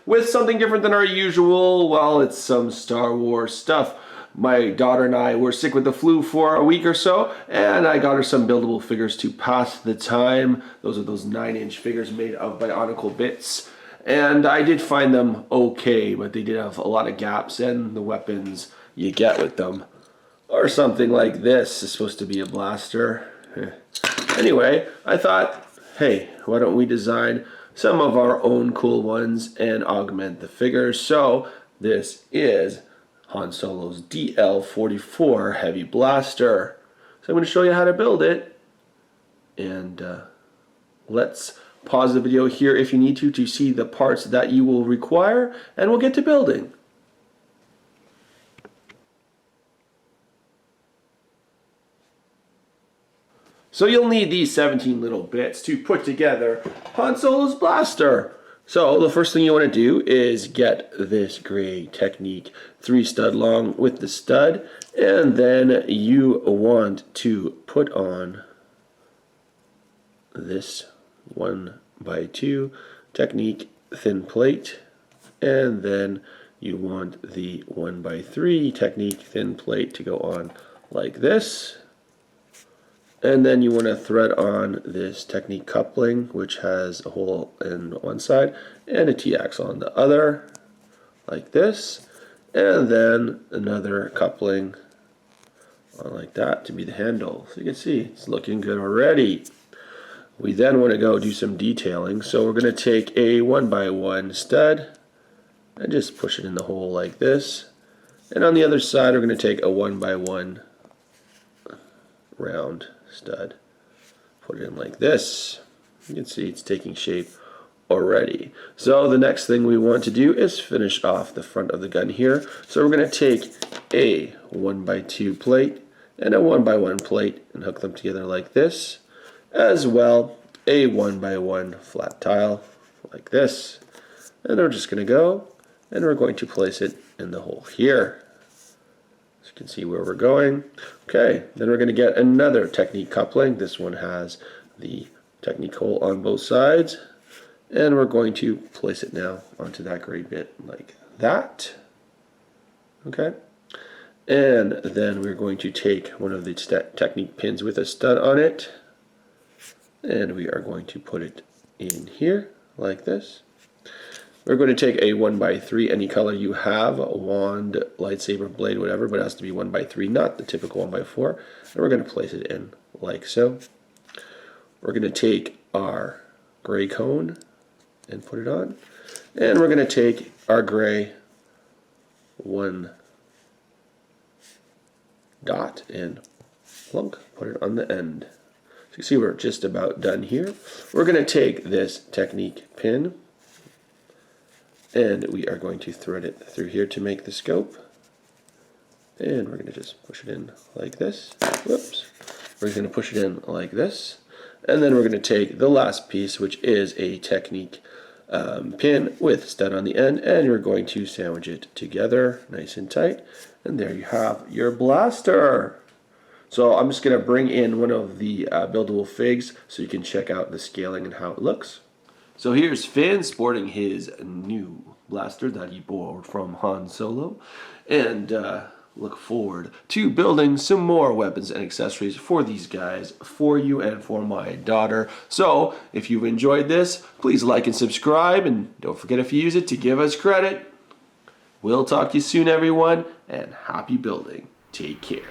with something different than our usual. Well, it's some Star Wars stuff. My daughter and I were sick with the flu for a week or so, and I got her some buildable figures to pass the time. Those are those 9-inch figures made of Bionicle bits. And I did find them okay, but they did have a lot of gaps, and the weapons you get with them are something like this. It's supposed to be a blaster. Anyway, I thought, hey, why don't we design some of our own cool ones and augment the figures? So this is Han Solo's DL-44 heavy blaster. So I'm going to show you how to build it, and let's pause the video here if you need to see the parts that you will require, and we'll get to building. So you'll need these 17 little bits to put together Han Solo's blaster. So the first thing you want to do is get this gray Technique 3-stud long with the stud, and then you want to put on this 1x2 Technique thin plate, and then you want the 1x3 Technique thin plate to go on like this. And then you want to thread on this Technique coupling, which has a hole in one side and a T-axle on the other, like this. And then another coupling on like that to be the handle. So you can see it's looking good already. We then want to go do some detailing. So we're going to take a 1x1 stud and just push it in the hole like this. And on the other side, we're going to take a 1x1 round stud, put it in like this. You can see it's taking shape already. So the next thing we want to do is finish off the front of the gun here. So we're going to take a 1x2 plate and a 1x1 plate and hook them together like this, as well a 1x1 flat tile like this, and we're just going to go and we're going to place it in the hole here. You can see where we're going. Okay, then we're going to get another Technique coupling. This one has the Technique hole on both sides, and we're going to place it now onto that gray bit like that. Okay, and then we're going to take one of the Technique pins with a stud on it, and we are going to put it in here like this. We're going to take a 1x3, any color you have, a wand, lightsaber, blade, whatever, but it has to be 1x3, not the typical 1x4. And we're going to place it in like so. We're going to take our gray cone and put it on. And we're going to take our gray 1 dot and plunk, put it on the end. So you see we're just about done here. We're going to take this Technique pin, and we are going to thread it through here to make the scope. And we're going to just push it in like this. Whoops. We're going to push it in like this. And then we're going to take the last piece, which is a Technique pin with stud on the end, and you're going to sandwich it together nice and tight. And there you have your blaster. So I'm just going to bring in one of the buildable FIGS so you can check out the scaling and how it looks. So here's Finn sporting his new blaster that he borrowed from Han Solo, and look forward to building some more weapons and accessories for these guys, for you and for my daughter. So if you've enjoyed this, please like and subscribe, and don't forget, if you use it, to give us credit. We'll talk to you soon, everyone, and happy building. Take care.